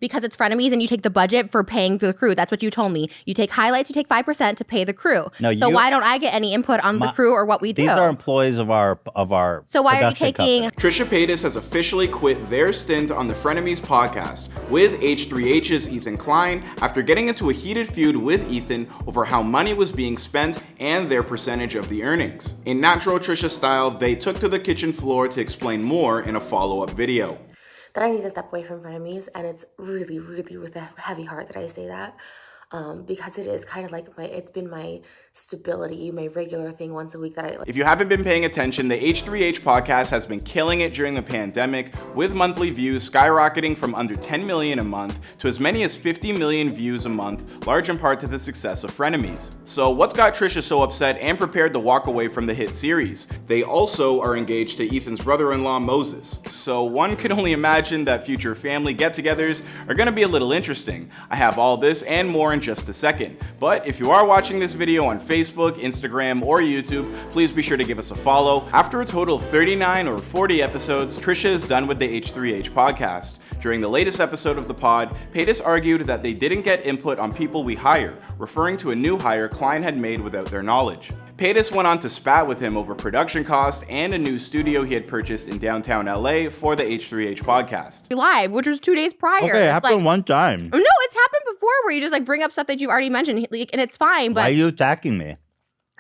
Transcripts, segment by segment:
because it's Frenemies and you take the budget for paying the crew. That's what you told me. You take highlights, you take 5% to pay the crew. No, so why don't I get any input on the crew or what we do? These are employees of our So why are you taking... company. Trisha Paytas has officially quit their stint on the Frenemies podcast with H3H's Ethan Klein after getting into a heated feud with Ethan over how money was being spent and their percentage of the earnings. In natural Trisha style, they took to the kitchen floor to explain more in a follow-up video. That I need to step away from Frenemies, and it's really, really with a heavy heart that I say that. Because it is kind of like it's been my stability, my regular thing once a week that I like. If you haven't been paying attention, the H3H podcast has been killing it during the pandemic, with monthly views skyrocketing from under 10 million a month to as many as 50 million views a month, large in part to the success of Frenemies. So what's got Trisha so upset and prepared to walk away from the hit series? They also are engaged to Ethan's brother-in-law, Moses. So one can only imagine that future family get-togethers are gonna be a little interesting. I have all this and more in just a second. But if you are watching this video on Facebook, Instagram, or YouTube, please be sure to give us a follow. After a total of 39 or 40 episodes, Trisha is done with the H3H podcast. During the latest episode of the pod, Paytas argued that they didn't get input on people we hire, referring to a new hire Klein had made without their knowledge. Paytas went on to spat with him over production cost and a new studio he had purchased in downtown LA for the H3H podcast. Live, which was 2 days prior. Okay, it happened one time. No, it's happened before where you just like bring up stuff that you've already mentioned, and it's fine. But why are you attacking me?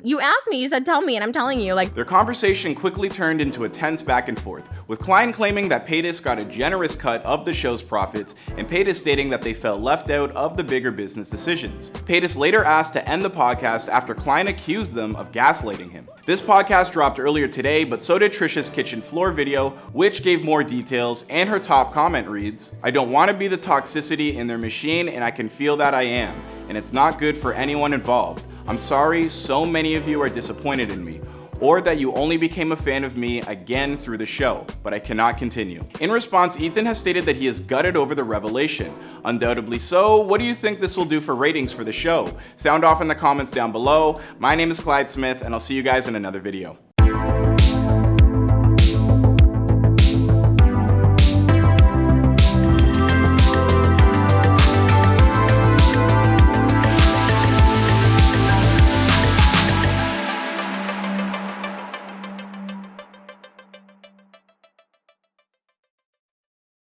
You asked me, you said tell me, and I'm telling you, like... Their conversation quickly turned into a tense back and forth, with Klein claiming that Paytas got a generous cut of the show's profits, and Paytas stating that they felt left out of the bigger business decisions. Paytas later asked to end the podcast after Klein accused them of gaslighting him. This podcast dropped earlier today, but so did Trisha's kitchen floor video, which gave more details, and her top comment reads, "I don't want to be the toxicity in their machine, and I can feel that I am, and it's not good for anyone involved. I'm sorry so many of you are disappointed in me, or that you only became a fan of me again through the show, but I cannot continue." In response, Ethan has stated that he is gutted over the revelation. Undoubtedly so. What do you think this will do for ratings for the show? Sound off in the comments down below. My name is Clyde Smith, and I'll see you guys in another video.